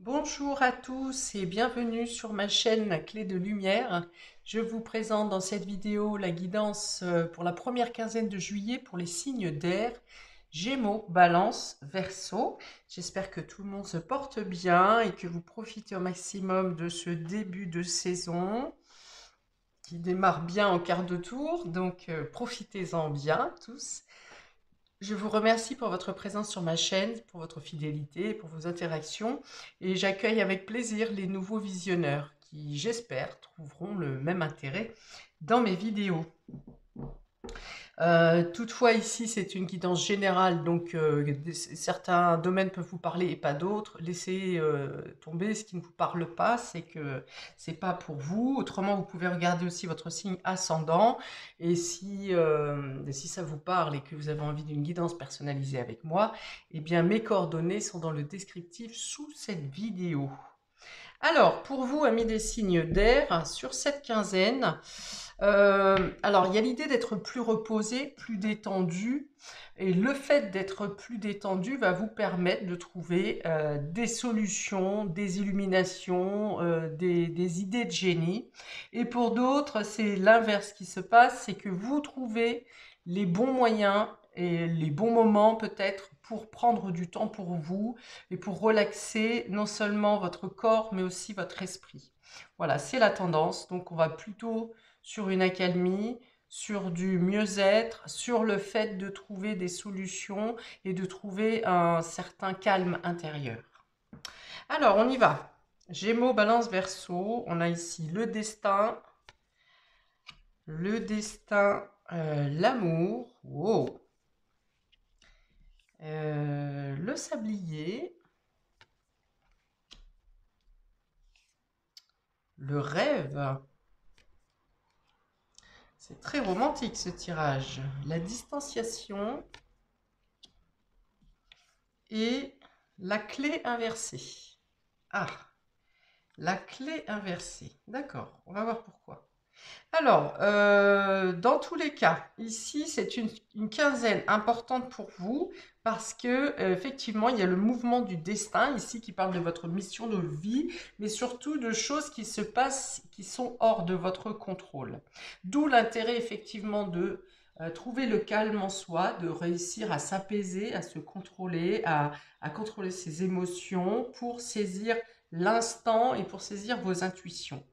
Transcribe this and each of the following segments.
Bonjour à tous et bienvenue sur ma chaîne Clé de Lumière. Je vous présente dans cette vidéo la guidance pour la première quinzaine de juillet pour les signes d'air, Gémeaux, Balance, Verseau. J'espère que tout le monde se porte bien et que vous profitez au maximum de ce début de saison qui démarre bien en quart de tour, donc profitez-en bien tous. Je vous remercie pour votre présence sur ma chaîne, pour votre fidélité, pour vos interactions et j'accueille avec plaisir les nouveaux visionneurs qui, j'espère, trouveront le même intérêt dans mes vidéos. Toutefois, ici, c'est une guidance générale, donc certains domaines peuvent vous parler et pas d'autres. Laissez tomber ce qui ne vous parle pas, c'est que c'est pas pour vous. Autrement, vous pouvez regarder aussi votre signe ascendant. Et si ça vous parle et que vous avez envie d'une guidance personnalisée avec moi, eh bien, mes coordonnées sont dans le descriptif sous cette vidéo. Alors, pour vous, amis des signes d'air, sur cette quinzaine, alors il y a l'idée d'être plus reposé, plus détendu, et le fait d'être plus détendu va vous permettre de trouver des solutions, des illuminations, des idées de génie. Et pour d'autres, c'est l'inverse qui se passe, c'est que vous trouvez les bons moyens et les bons moments peut-être pour prendre du temps pour vous et pour relaxer non seulement votre corps mais aussi votre esprit. Voilà, c'est la tendance. Donc on va plutôt sur une accalmie, sur du mieux-être, sur le fait de trouver des solutions et de trouver un certain calme intérieur. Alors, on y va. Gémeaux, Balance, Verseau. On a ici le destin, l'amour, wow. Le sablier, le rêve. C'est très romantique ce tirage. La distanciation et la clé inversée. Ah, la clé inversée. D'accord, on va voir pourquoi. Alors, dans tous les cas, ici, c'est une quinzaine importante pour vous parce que, effectivement, il y a le mouvement du destin ici qui parle de votre mission de vie, mais surtout de choses qui se passent, qui sont hors de votre contrôle. D'où l'intérêt, effectivement, de trouver le calme en soi, de réussir à s'apaiser, à se contrôler, à contrôler ses émotions pour saisir l'instant et pour saisir vos intuitions.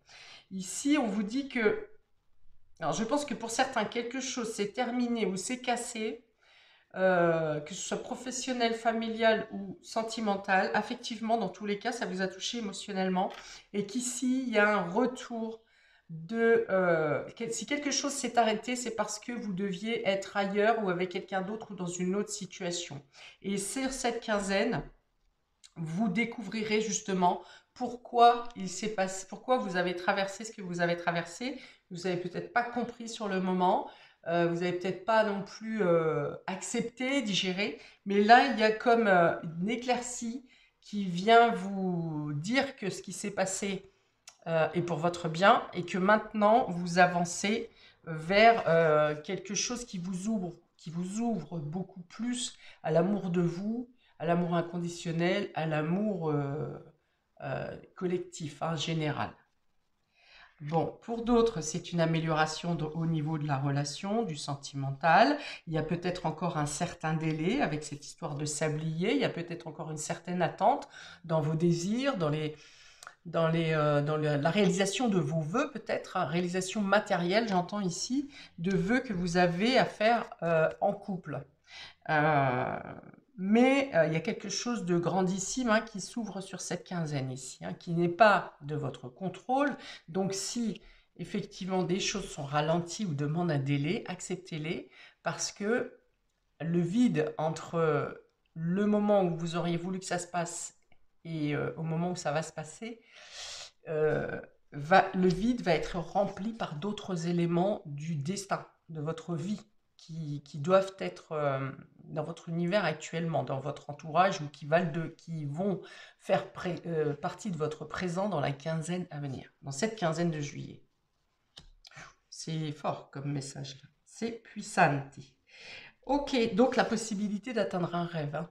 Ici, on vous dit que, alors je pense que pour certains, quelque chose s'est terminé ou s'est cassé, que ce soit professionnel, familial ou sentimental. Affectivement, dans tous les cas, ça vous a touché émotionnellement. Et qu'ici, il y a un retour si quelque chose s'est arrêté, c'est parce que vous deviez être ailleurs ou avec quelqu'un d'autre ou dans une autre situation. Et sur cette quinzaine, vous découvrirez justement pourquoi il s'est passé, pourquoi vous avez traversé ce que vous avez traversé. Vous avez peut-être pas compris sur le moment, vous avez peut-être pas non plus accepté, digéré, mais là il y a comme une éclaircie qui vient vous dire que ce qui s'est passé est pour votre bien et que maintenant vous avancez vers quelque chose qui vous ouvre beaucoup plus à l'amour de vous, à l'amour inconditionnel, à l'amour collectif, hein, général. Bon, pour d'autres, c'est une amélioration au niveau de la relation, du sentimental. Il y a peut-être encore un certain délai avec cette histoire de sablier. Il y a peut-être encore une certaine attente dans vos désirs, la réalisation de vos vœux, peut-être, hein, réalisation matérielle, j'entends ici, de vœux que vous avez à faire en couple. Euh, mais il y a quelque chose de grandissime, hein, qui s'ouvre sur cette quinzaine ici, hein, qui n'est pas de votre contrôle. Donc si effectivement des choses sont ralenties ou demandent un délai, acceptez-les parce que le vide entre le moment où vous auriez voulu que ça se passe et au moment où ça va se passer, euh, le vide va être rempli par d'autres éléments du destin, de votre vie, qui doivent être dans votre univers actuellement, dans votre entourage, ou qui vont faire partie de votre présent dans la quinzaine à venir, dans cette quinzaine de juillet. C'est fort comme message là. C'est puissante. Ok, donc la possibilité d'atteindre un rêve, hein.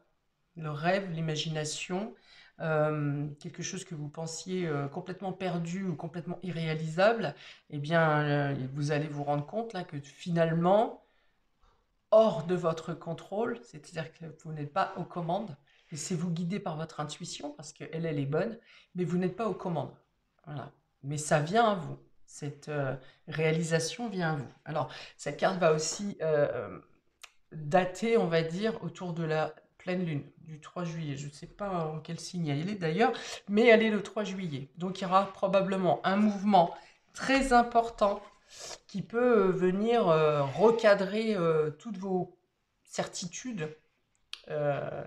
le rêve, l'imagination, quelque chose que vous pensiez complètement perdu ou complètement irréalisable, eh bien, vous allez vous rendre compte là que finalement, hors de votre contrôle, c'est-à-dire que vous n'êtes pas aux commandes, laissez-vous guider par votre intuition parce qu'elle, elle est bonne, mais vous n'êtes pas aux commandes. Voilà. Mais ça vient à vous. Cette réalisation vient à vous. Alors, cette carte va aussi dater, on va dire, autour de la pleine lune du 3 juillet. Je ne sais pas en quel signe elle est d'ailleurs, mais elle est le 3 juillet. Donc, il y aura probablement un mouvement très important qui peut venir recadrer toutes vos certitudes euh,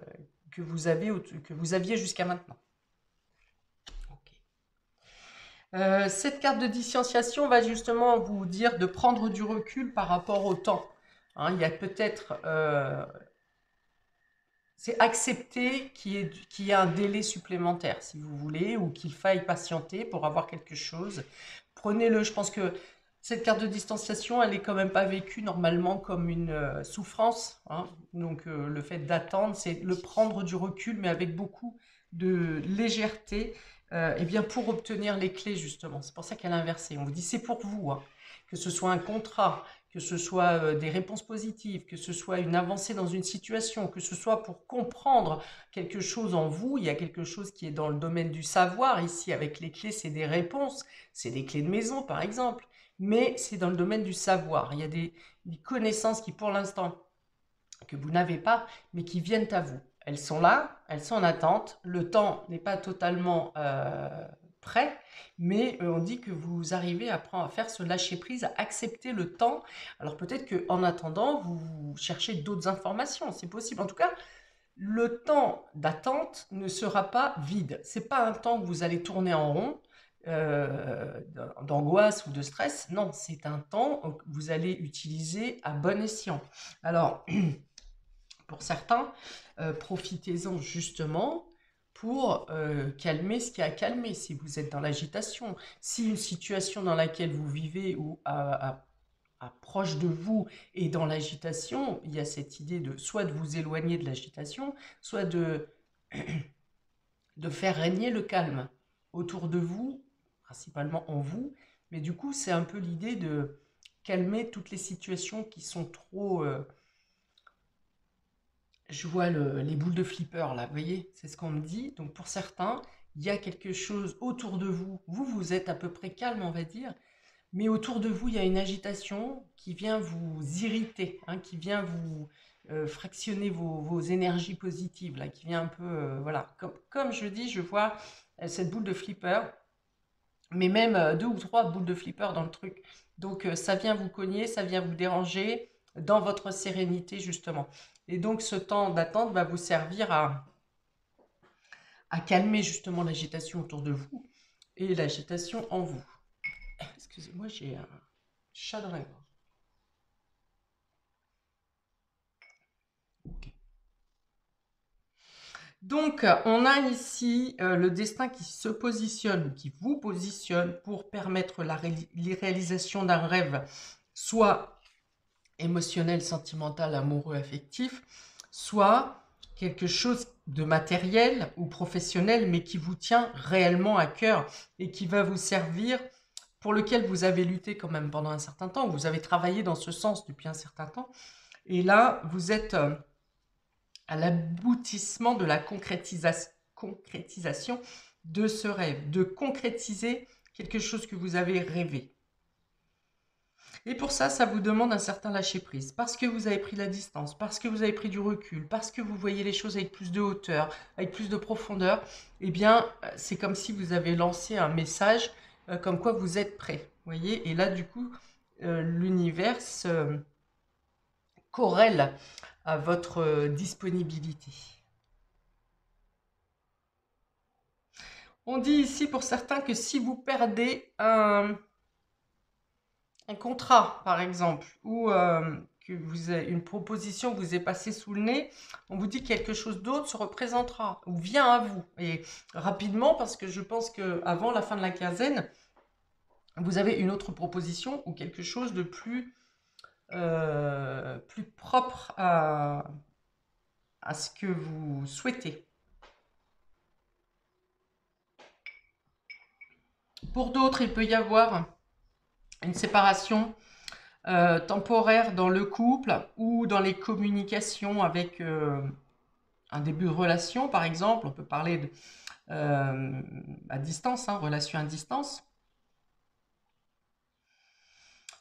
que vous aviez jusqu'à maintenant. Ok. Cette carte de distanciation va justement vous dire de prendre du recul par rapport au temps. Hein, il y a peut-être... c'est accepter qu'il y ait un délai supplémentaire, si vous voulez, ou qu'il faille patienter pour avoir quelque chose. Prenez-le, je pense que cette carte de distanciation, elle n'est quand même pas vécue normalement comme une souffrance. Hein. Donc le fait d'attendre, c'est le prendre du recul, mais avec beaucoup de légèreté, et bien pour obtenir les clés justement. C'est pour ça qu'elle est inversée. On vous dit c'est pour vous, hein. Que ce soit un contrat, que ce soit des réponses positives, que ce soit une avancée dans une situation, que ce soit pour comprendre quelque chose en vous. Il y a quelque chose qui est dans le domaine du savoir. Ici, avec les clés, c'est des réponses. C'est des clés de maison, par exemple. Mais c'est dans le domaine du savoir. Il y a des connaissances qui, pour l'instant, que vous n'avez pas, mais qui viennent à vous. Elles sont là, elles sont en attente. Le temps n'est pas totalement prêt, mais on dit que vous arrivez à faire ce lâcher-prise, à accepter le temps. Alors peut-être qu'en attendant, vous cherchez d'autres informations, c'est possible. En tout cas, le temps d'attente ne sera pas vide. C'est pas un temps que vous allez tourner en rond, d'angoisse ou de stress. Non, c'est un temps que vous allez utiliser à bon escient. Alors, pour certains, profitez-en justement pour calmer ce qui a calmé. Si vous êtes dans l'agitation, si une situation dans laquelle vous vivez ou proche de vous est dans l'agitation, il y a cette idée de soit de vous éloigner de l'agitation, soit de faire régner le calme autour de vous, principalement en vous. Mais du coup, c'est un peu l'idée de calmer toutes les situations qui sont trop... je vois les boules de flipper là, vous voyez, c'est ce qu'on me dit. Donc pour certains, il y a quelque chose autour de vous. Vous êtes à peu près calme, on va dire. Mais autour de vous, il y a une agitation qui vient vous irriter, hein, qui vient vous fractionner vos énergies positives, là, qui vient un peu, voilà. Comme je dis, je vois cette boule de flipper, mais même deux ou trois boules de flipper dans le truc. Donc ça vient vous cogner, ça vient vous déranger dans votre sérénité, justement. Et donc ce temps d'attente va vous servir à calmer justement l'agitation autour de vous et l'agitation en vous. Excusez-moi, j'ai un chat dans la gorge. Ok. Donc, on a ici le destin qui se positionne, qui vous positionne pour permettre la réalisation d'un rêve, soit émotionnel, sentimental, amoureux, affectif, soit quelque chose de matériel ou professionnel, mais qui vous tient réellement à cœur et qui va vous servir, pour lequel vous avez lutté quand même pendant un certain temps, vous avez travaillé dans ce sens depuis un certain temps, et là, vous êtes à l'aboutissement de la concrétisation de ce rêve, de concrétiser quelque chose que vous avez rêvé. Et pour ça, ça vous demande un certain lâcher-prise, parce que vous avez pris la distance, parce que vous avez pris du recul, parce que vous voyez les choses avec plus de hauteur, avec plus de profondeur. Eh bien, c'est comme si vous avez lancé un message comme quoi vous êtes prêt. Voyez. Et là, du coup, l'univers corrèle à votre disponibilité. On dit ici pour certains que si vous perdez un contrat, par exemple, ou que vous avez une proposition vous est passée sous le nez, on vous dit que quelque chose d'autre se représentera ou vient à vous. Et rapidement, parce que je pense qu'avant la fin de la quinzaine, vous avez une autre proposition ou quelque chose de plus propre à ce que vous souhaitez. Pour d'autres, il peut y avoir une séparation temporaire dans le couple ou dans les communications avec un début de relation, par exemple. On peut parler de, à distance, hein, relation à distance.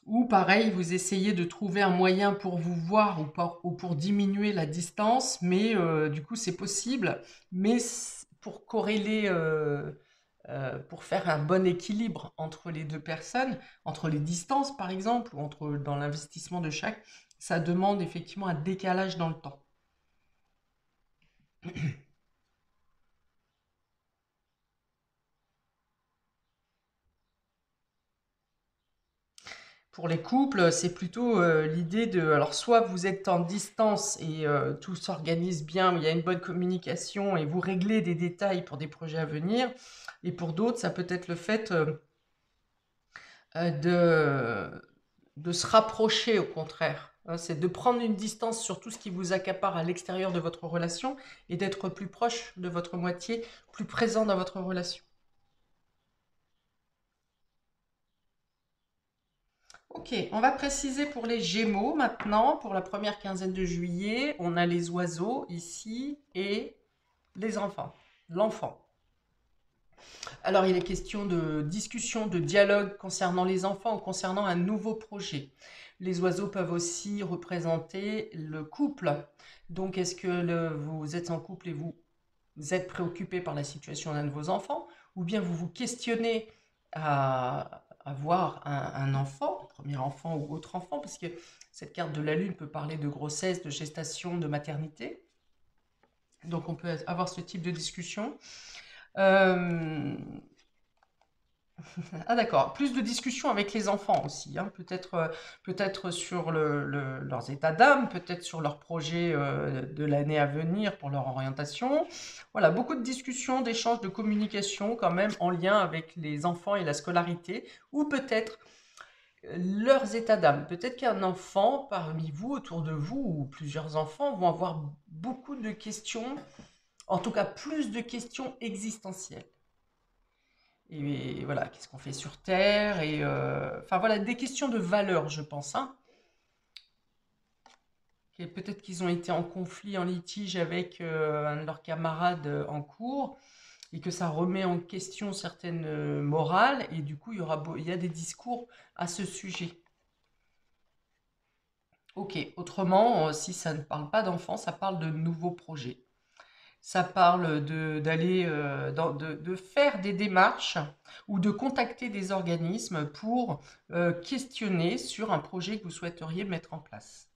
Ou pareil, vous essayez de trouver un moyen pour vous voir ou pour diminuer la distance, mais du coup c'est possible, mais pour corréler, pour faire un bon équilibre entre les deux personnes, entre les distances par exemple, ou dans l'investissement de chaque, ça demande effectivement un décalage dans le temps. Pour les couples, c'est plutôt l'idée de... Alors, soit vous êtes en distance et tout s'organise bien, il y a une bonne communication et vous réglez des détails pour des projets à venir. Et pour d'autres, ça peut être le fait de se rapprocher, au contraire. Hein, c'est de prendre une distance sur tout ce qui vous accapare à l'extérieur de votre relation et d'être plus proche de votre moitié, plus présent dans votre relation. Ok, on va préciser pour les Gémeaux maintenant. Pour la première quinzaine de juillet, on a les oiseaux ici et les enfants. L'enfant. Alors, il est question de discussion, de dialogue concernant les enfants ou concernant un nouveau projet. Les oiseaux peuvent aussi représenter le couple. Donc, est-ce que vous êtes en couple et vous êtes préoccupé par la situation d'un de vos enfants, ou bien vous vous questionnez à avoir un enfant, premier enfant ou autre enfant, parce que cette carte de la Lune peut parler de grossesse, de gestation, de maternité. Donc on peut avoir ce type de discussion. Euh, Ah d'accord, plus de discussions avec les enfants aussi, hein. Peut-être sur leurs états d'âme, peut-être sur leurs projets de l'année à venir pour leur orientation. Voilà, beaucoup de discussions, d'échanges, de communication quand même en lien avec les enfants et la scolarité, ou peut-être leurs états d'âme. Peut-être qu'un enfant parmi vous, autour de vous, ou plusieurs enfants vont avoir beaucoup de questions, en tout cas plus de questions existentielles. Et voilà, qu'est-ce qu'on fait sur Terre? Et enfin voilà, des questions de valeur, je pense, hein. Et peut-être qu'ils ont été en conflit, en litige avec un de leurs camarades en cours, et que ça remet en question certaines morales, et du coup, il y a des discours à ce sujet. Ok, autrement, si ça ne parle pas d'enfants, ça parle de nouveaux projets. Ça parle d'aller, de faire des démarches ou de contacter des organismes pour questionner sur un projet que vous souhaiteriez mettre en place.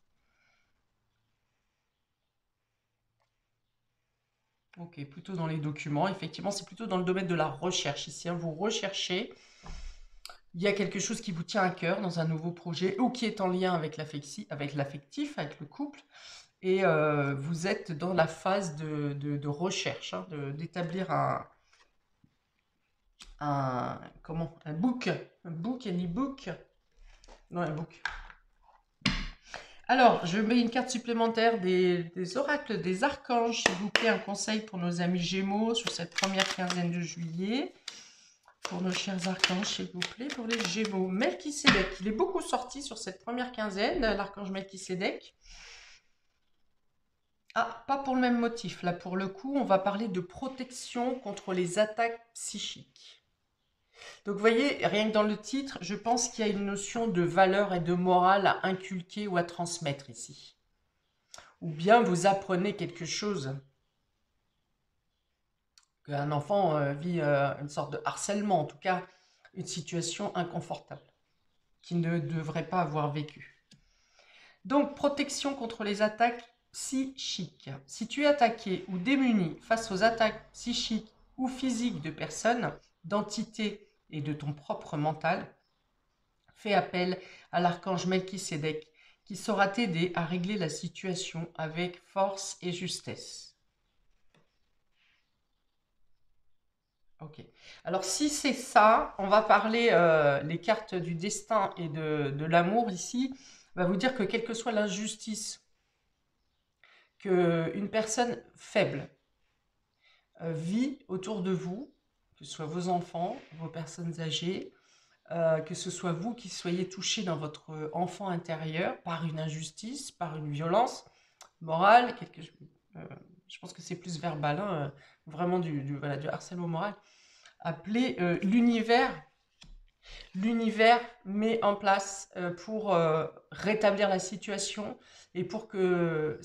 Ok, plutôt dans les documents. Effectivement, c'est plutôt dans le domaine de la recherche ici, hein. Vous recherchez, il y a quelque chose qui vous tient à cœur dans un nouveau projet ou qui est en lien avec l'affectif, avec le couple. Et vous êtes dans la phase de recherche, hein, d'établir un book, un e-book, non un book. Alors, je mets une carte supplémentaire des oracles des archanges, s'il vous plaît, un conseil pour nos amis Gémeaux sur cette première quinzaine de juillet. Pour nos chers archanges, s'il vous plaît, pour les Gémeaux. Melchisédek, il est beaucoup sorti sur cette première quinzaine, l'archange Melchisédek. Ah, pas pour le même motif. Là, pour le coup, on va parler de protection contre les attaques psychiques. Donc, vous voyez, rien que dans le titre, je pense qu'il y a une notion de valeur et de morale à inculquer ou à transmettre ici. Ou bien vous apprenez quelque chose. Qu'un enfant vit une sorte de harcèlement, en tout cas une situation inconfortable, qu'il ne devrait pas avoir vécu. Donc, protection contre les attaques psychiques. Si tu es attaqué ou démuni face aux attaques psychiques ou physiques de personnes, d'entités et de ton propre mental, fais appel à l'archange Melchisédek qui saura t'aider à régler la situation avec force et justesse. Ok. Alors si c'est ça, on va parler les cartes du destin et de l'amour ici, va vous dire que quelle que soit l'injustice qu'une personne faible vit autour de vous, que ce soit vos enfants, vos personnes âgées, que ce soit vous qui soyez touché dans votre enfant intérieur par une injustice, par une violence morale, euh, je pense que c'est plus verbal, hein, vraiment voilà, du harcèlement moral, appelé l'univers met en place pour rétablir la situation et pour que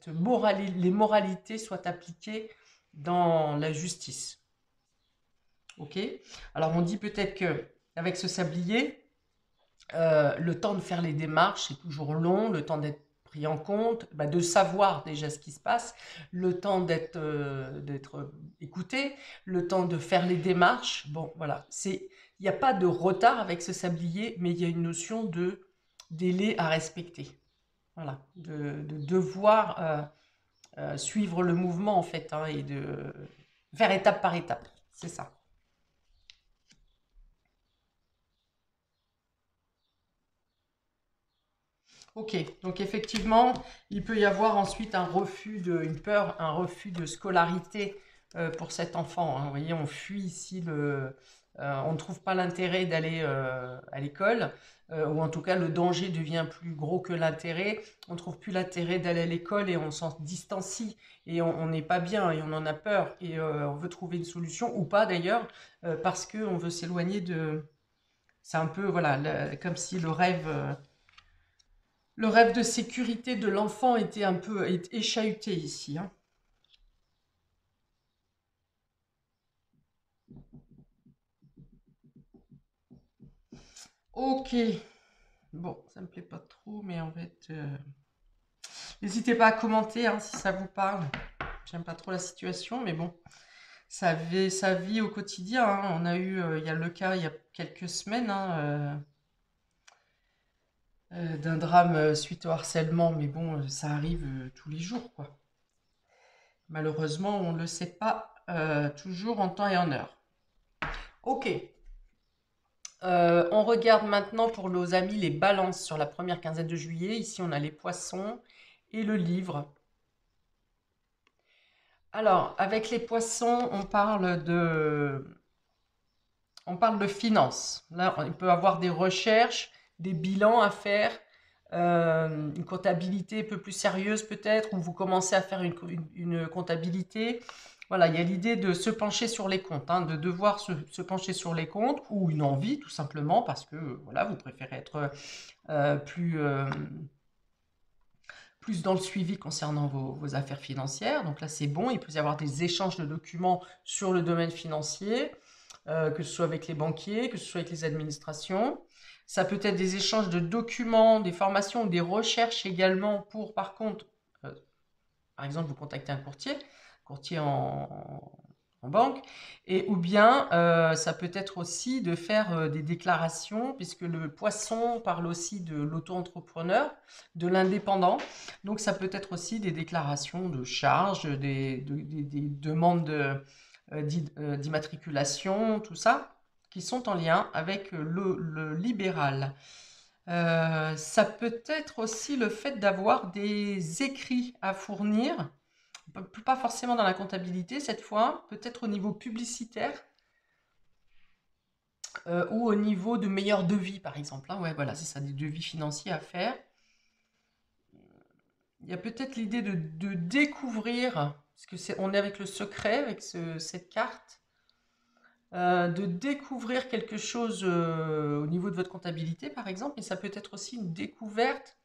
les moralités soient appliquées dans la justice. Ok. Alors on dit peut-être que avec ce sablier, le temps de faire les démarches c'est toujours long, le temps d'être pris en compte, de savoir déjà ce qui se passe, le temps d'être écouté, le temps de faire les démarches. Bon, voilà, il n'y a pas de retard avec ce sablier, mais il y a une notion de délai à respecter. Voilà, de devoir suivre le mouvement en fait, hein, et de faire étape par étape. C'est ça. Ok, donc effectivement, il peut y avoir ensuite une peur, un refus de scolarité pour cet enfant, hein. Vous voyez, on fuit ici on ne trouve pas l'intérêt d'aller à l'école, ou en tout cas le danger devient plus gros que l'intérêt. On ne trouve plus l'intérêt d'aller à l'école et on s'en distancie et on n'est pas bien et on en a peur et on veut trouver une solution ou pas d'ailleurs parce qu'on veut s'éloigner de. C'est un peu voilà, comme si le rêve de sécurité de l'enfant était un peu échahuté ici, hein. Ok, bon, ça me plaît pas trop, mais en fait, n'hésitez pas à commenter hein, si ça vous parle. J'aime pas trop la situation, mais bon, ça vit au quotidien, hein. On a eu, il y a le cas il y a quelques semaines hein, d'un drame suite au harcèlement, mais bon, ça arrive tous les jours, quoi. Malheureusement, on ne le sait pas toujours en temps et en heure. Ok. On regarde maintenant pour nos amis les balances sur la première quinzaine de juillet. Ici, on a les poissons et le livre. Alors, avec les poissons, on parle de finances. Là, il peut y avoir des recherches, des bilans à faire, une comptabilité un peu plus sérieuse peut-être, où vous commencez à faire une comptabilité. Voilà, il y a l'idée de se pencher sur les comptes, hein, de devoir se pencher sur les comptes, ou une envie tout simplement, parce que voilà, vous préférez être plus dans le suivi concernant vos affaires financières. Donc là, c'est bon, il peut y avoir des échanges de documents sur le domaine financier, que ce soit avec les banquiers, que ce soit avec les administrations. Ça peut être des échanges de documents, des formations, des recherches également pour, par contre, par exemple, vous contactez un courtier en banque, et ou bien ça peut être aussi de faire des déclarations, puisque le poisson parle aussi de l'auto-entrepreneur, de l'indépendant. Donc ça peut être aussi des déclarations de charges, des demandes d'immatriculation, tout ça, qui sont en lien avec le libéral. Ça peut être aussi le fait d'avoir des écrits à fournir, pas forcément dans la comptabilité cette fois, peut-être au niveau publicitaire ou au niveau de meilleurs devis par exemple, hein. Ouais, voilà, c'est ça, des devis financiers à faire. Il y a peut-être l'idée de découvrir, parce que on est avec le secret, avec cette carte, de découvrir quelque chose au niveau de votre comptabilité par exemple, mais ça peut être aussi une découverte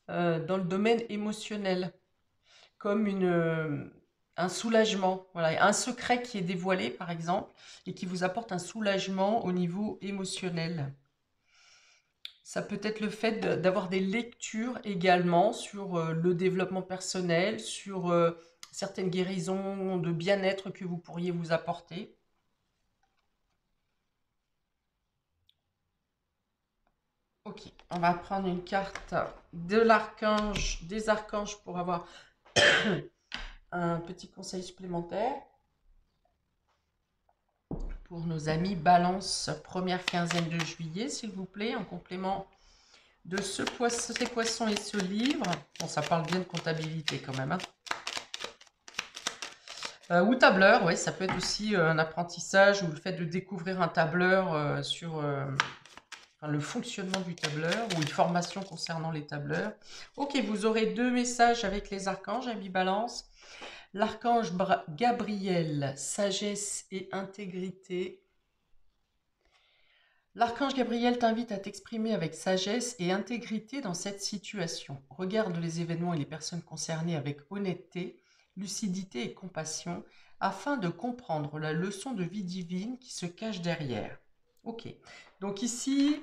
dans le domaine émotionnel, comme un soulagement. Voilà, un secret qui est dévoilé, par exemple, et qui vous apporte un soulagement au niveau émotionnel. Ça peut être le fait d'avoir des lectures également sur le développement personnel, sur certaines guérisons de bien-être que vous pourriez vous apporter. Ok, on va prendre une carte des archanges pour avoir un petit conseil supplémentaire pour nos amis Balance, première quinzaine de juillet, s'il vous plaît, en complément de ces poissons et ce livre. Bon, ça parle bien de comptabilité quand même, hein. Ou tableur, oui, ça peut être aussi un apprentissage ou le fait de découvrir un tableur sur enfin, le fonctionnement du tableur ou une formation concernant les tableurs. Ok, vous aurez 2 messages avec les archanges, ami Balance. L'archange Gabriel, sagesse et intégrité. L'archange Gabriel t'invite à t'exprimer avec sagesse et intégrité dans cette situation. Regarde les événements et les personnes concernées avec honnêteté, lucidité et compassion afin de comprendre la leçon de vie divine qui se cache derrière. Ok, donc ici,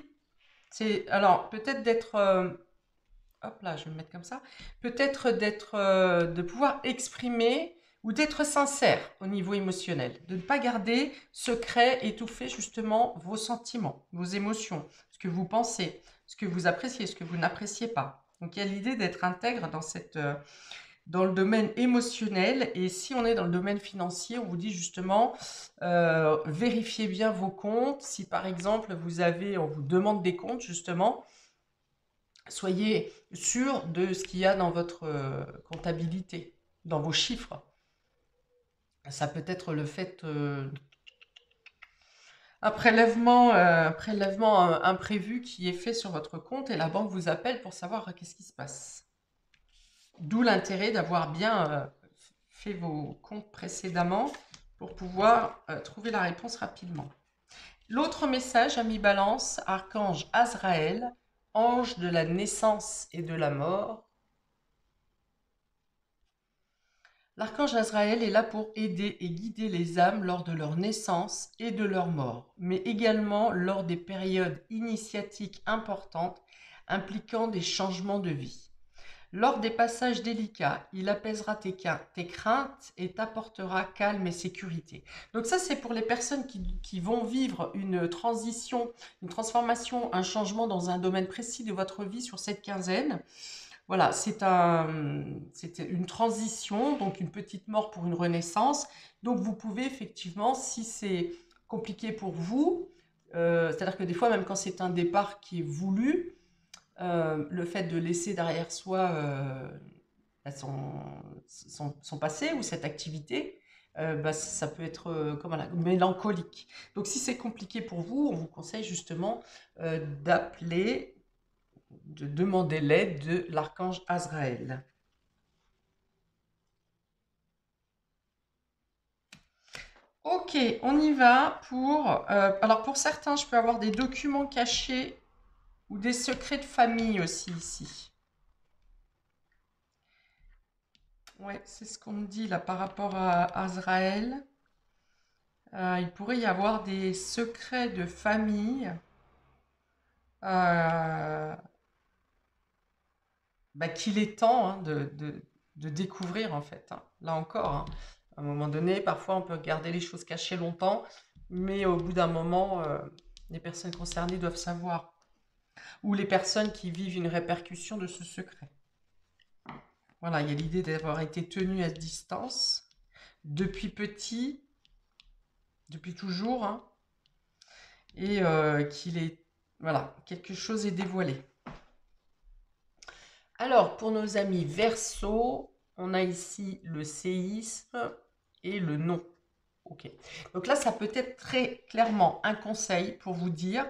c'est alors peut-être d'être hop là, je vais me mettre comme ça, peut-être de pouvoir exprimer ou d'être sincère au niveau émotionnel, de ne pas garder secret, étouffé justement vos sentiments, vos émotions, ce que vous pensez, ce que vous appréciez, ce que vous n'appréciez pas. Donc il y a l'idée d'être intègre dans le domaine émotionnel, et si on est dans le domaine financier, on vous dit justement vérifiez bien vos comptes. Si par exemple on vous demande des comptes justement, soyez sûr de ce qu'il y a dans votre comptabilité, dans vos chiffres. Ça peut être le fait un prélèvement imprévu qui est fait sur votre compte et la banque vous appelle pour savoir qu'est-ce qui se passe. D'où l'intérêt d'avoir bien fait vos comptes précédemment pour pouvoir trouver la réponse rapidement. L'autre message, ami Balance, archange Azraël, ange de la naissance et de la mort. L'archange Azraël est là pour aider et guider les âmes lors de leur naissance et de leur mort, mais également lors des périodes initiatiques importantes impliquant des changements de vie. Lors des passages délicats, il apaisera tes craintes et t'apportera calme et sécurité. Donc ça, c'est pour les personnes qui vont vivre une transition, une transformation, un changement dans un domaine précis de votre vie sur cette quinzaine. Voilà, c'était une transition, donc une petite mort pour une renaissance. Donc vous pouvez effectivement, si c'est compliqué pour vous, c'est-à-dire que des fois, même quand c'est un départ qui est voulu, le fait de laisser derrière soi son passé ou cette activité, ça peut être mélancolique. Donc si c'est compliqué pour vous, on vous conseille justement de demander l'aide de l'archange Azraël. Ok, on y va pour... alors pour certains, je peux avoir des documents cachés ou des secrets de famille aussi ici. Ouais, c'est ce qu'on me dit là par rapport à Azraël. Il pourrait y avoir des secrets de famille euh, qu'il est temps de découvrir en fait, hein. Là encore, hein. À un moment donné, parfois on peut garder les choses cachées longtemps, mais au bout d'un moment, les personnes concernées doivent savoir. Ou les personnes qui vivent une répercussion de ce secret. Voilà, il y a l'idée d'avoir été tenu à distance depuis petit, depuis toujours, hein, et qu'il est... Voilà, quelque chose est dévoilé. Alors, pour nos amis Verseau, on a ici le séisme et le non. Ok. Donc là, ça peut être très clairement un conseil pour vous dire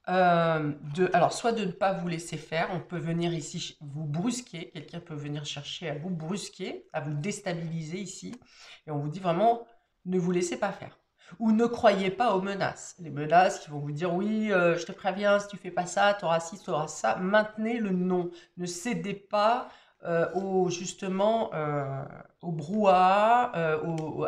alors, soit de ne pas vous laisser faire, on peut venir ici vous brusquer, quelqu'un peut venir chercher à vous brusquer, à vous déstabiliser ici, et on vous dit vraiment, ne vous laissez pas faire. Ou ne croyez pas aux menaces. Les menaces qui vont vous dire, oui, je te préviens, si tu fais pas ça, tu auras ci, tu auras ça. Maintenez le non. Ne cédez pas justement au brouhaha,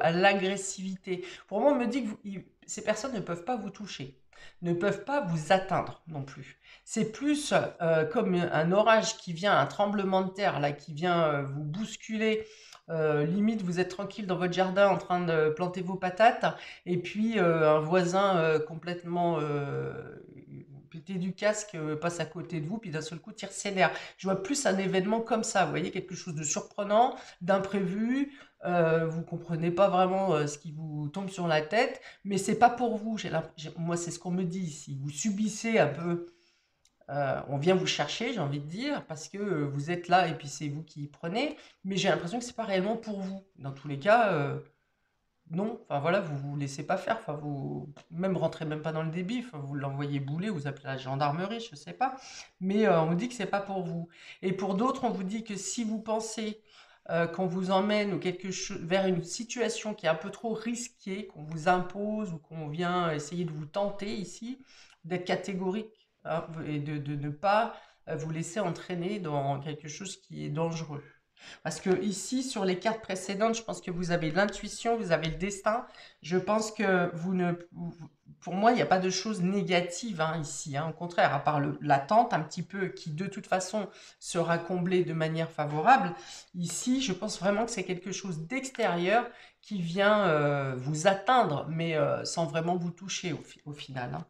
à l'agressivité. Pour moi, on me dit que ces personnes ne peuvent pas vous toucher, ne peuvent pas vous atteindre non plus. C'est plus comme un orage qui vient, un tremblement de terre là, qui vient vous bousculer. Limite, vous êtes tranquille dans votre jardin en train de planter vos patates, et puis un voisin complètement pété du casque passe à côté de vous, puis d'un seul coup tire ses nerfs. Je vois plus un événement comme ça, vous voyez, quelque chose de surprenant, d'imprévu. Vous comprenez pas vraiment ce qui vous tombe sur la tête, mais c'est pas pour vous. Moi, c'est ce qu'on me dit ici. Vous subissez un peu On vient vous chercher, j'ai envie de dire, parce que vous êtes là et puis c'est vous qui y prenez, mais j'ai l'impression que c'est pas réellement pour vous. Dans tous les cas, non, enfin voilà, vous vous laissez pas faire, enfin vous même rentrez même pas dans le débit, enfin vous l'envoyez bouler, vous appelez la gendarmerie, je sais pas, mais on vous dit que c'est pas pour vous. Et pour d'autres, on vous dit que si vous pensez qu'on vous emmène ou quelque chose vers une situation qui est un peu trop risquée, qu'on vous impose ou qu'on vient essayer de vous tenter ici, d'être catégorique, hein, et de ne pas vous laisser entraîner dans quelque chose qui est dangereux. Parce que ici, sur les cartes précédentes, je pense que vous avez l'intuition, vous avez le destin. Je pense que pour moi, il n'y a pas de choses négatives, hein, ici, hein. Au contraire, à part l'attente un petit peu, qui de toute façon sera comblée de manière favorable. Ici, je pense vraiment que c'est quelque chose d'extérieur qui vient vous atteindre, mais sans vraiment vous toucher au final, hein.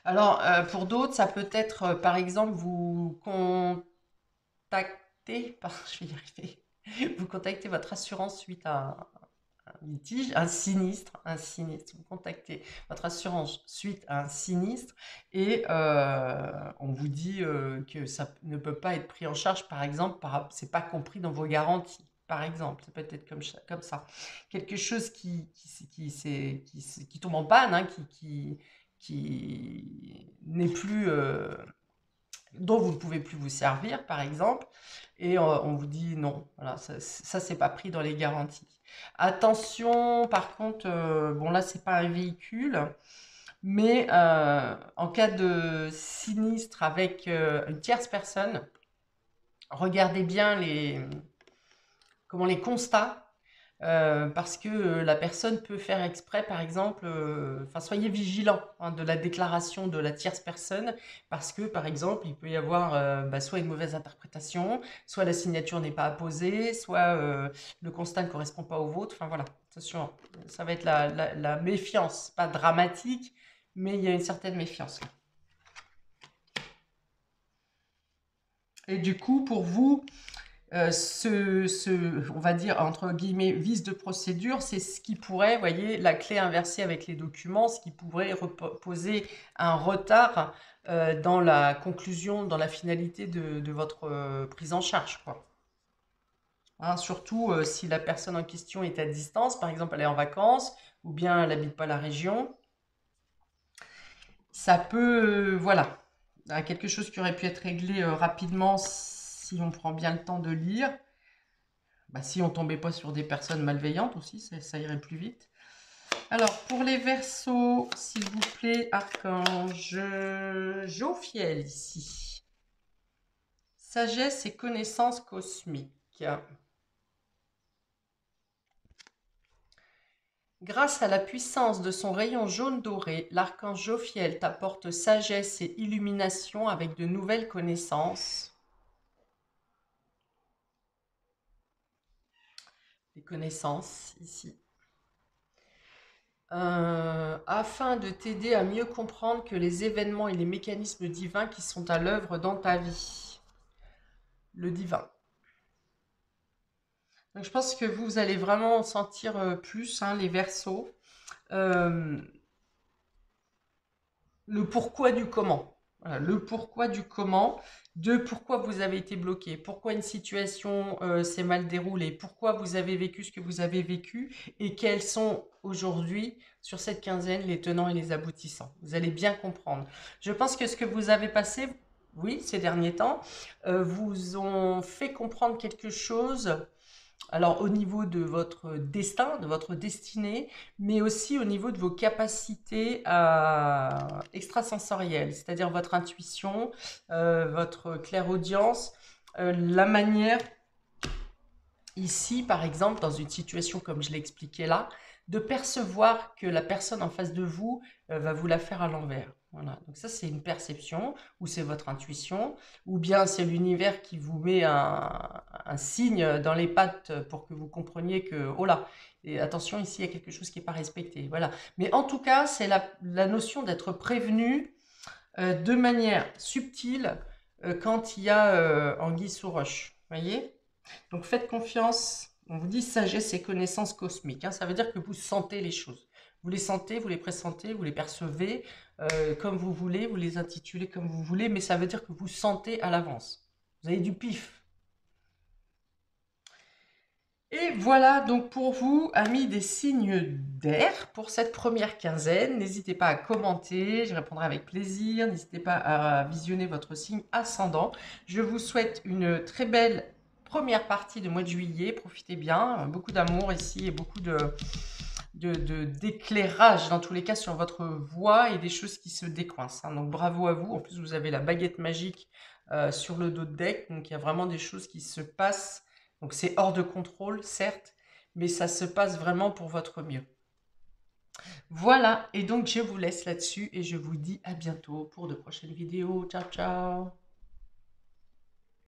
Alors, pour d'autres, ça peut être, par exemple, vous contactez, pardon, je vais y arriver, vous contactez votre assurance suite à un litige, un sinistre, vous contactez votre assurance suite à un sinistre et on vous dit que ça ne peut pas être pris en charge, par exemple, c'est pas compris dans vos garanties. Par exemple, ça peut être comme ça. Quelque chose qui tombe en panne, hein, qui n'est plus, dont vous ne pouvez plus vous servir, par exemple, et on vous dit non, voilà, ça c'est pas pris dans les garanties. Attention, par contre, bon là c'est pas un véhicule, mais en cas de sinistre avec une tierce personne, regardez bien les constats parce que la personne peut faire exprès, par exemple, enfin, soyez vigilant, hein, de la déclaration de la tierce personne, parce que, par exemple, il peut y avoir soit une mauvaise interprétation, soit la signature n'est pas apposée, soit le constat ne correspond pas au vôtre. Enfin voilà, attention, ça va être la méfiance, pas dramatique, mais il y a une certaine méfiance. Et du coup, pour vous, on va dire, entre guillemets, vice de procédure, c'est ce qui pourrait, vous voyez, la clé inversée avec les documents, ce qui pourrait poser un retard dans la conclusion, dans la finalité de votre prise en charge, quoi. Hein, surtout si la personne en question est à distance, par exemple, elle est en vacances, ou bien elle n'habite pas la région, ça peut, voilà, quelque chose qui aurait pu être réglé rapidement si on prend bien le temps de lire. Bah, si on tombait pas sur des personnes malveillantes aussi, ça irait plus vite. Alors, pour les Verseaux, s'il vous plaît, archange Jophiel ici. Sagesse et connaissance cosmique. Grâce à la puissance de son rayon jaune doré, l'archange Jophiel t'apporte sagesse et illumination avec de nouvelles connaissances. Les connaissances ici. Afin de t'aider à mieux comprendre que les événements et les mécanismes divins qui sont à l'œuvre dans ta vie. Le divin. Donc je pense que vous allez vraiment en sentir plus, hein, les Verseaux. Le pourquoi du comment. Voilà, le pourquoi du comment, de pourquoi vous avez été bloqué, pourquoi une situation s'est mal déroulée, pourquoi vous avez vécu ce que vous avez vécu et quels sont aujourd'hui, sur cette quinzaine, les tenants et les aboutissants. Vous allez bien comprendre. Je pense que ce que vous avez passé, oui, ces derniers temps, vous ont fait comprendre quelque chose. Alors au niveau de votre destin, de votre destinée, mais aussi au niveau de vos capacités extrasensorielles, c'est-à-dire votre intuition, votre clairaudience, la manière, ici par exemple, dans une situation comme je l'ai expliqué là, de percevoir que la personne en face de vous va vous la faire à l'envers. Voilà. Donc ça, c'est une perception, ou c'est votre intuition, ou bien c'est l'univers qui vous met un signe dans les pattes pour que vous compreniez que, oh là, et attention, ici, il y a quelque chose qui n'est pas respecté. Voilà. Mais en tout cas, c'est la notion d'être prévenu de manière subtile quand il y a anguille sous roche. Voyez? Donc faites confiance. On vous dit sagesse et connaissance cosmique, hein. Ça veut dire que vous sentez les choses. Vous les sentez, vous les pressentez, vous les percevez comme vous voulez, vous les intitulez comme vous voulez, mais ça veut dire que vous sentez à l'avance. Vous avez du pif. Et voilà donc pour vous, amis des signes d'air, pour cette première quinzaine. N'hésitez pas à commenter, je répondrai avec plaisir. N'hésitez pas à visionner votre signe ascendant. Je vous souhaite une très belle première partie de mois de juillet. Profitez bien, beaucoup d'amour ici et beaucoup d'éclairage dans tous les cas sur votre voie et des choses qui se décoincent. Hein. Donc bravo à vous. En plus, vous avez la baguette magique sur le dos de deck. Donc il y a vraiment des choses qui se passent. Donc c'est hors de contrôle, certes, mais ça se passe vraiment pour votre mieux. Voilà, et donc je vous laisse là-dessus et je vous dis à bientôt pour de prochaines vidéos. Ciao, ciao!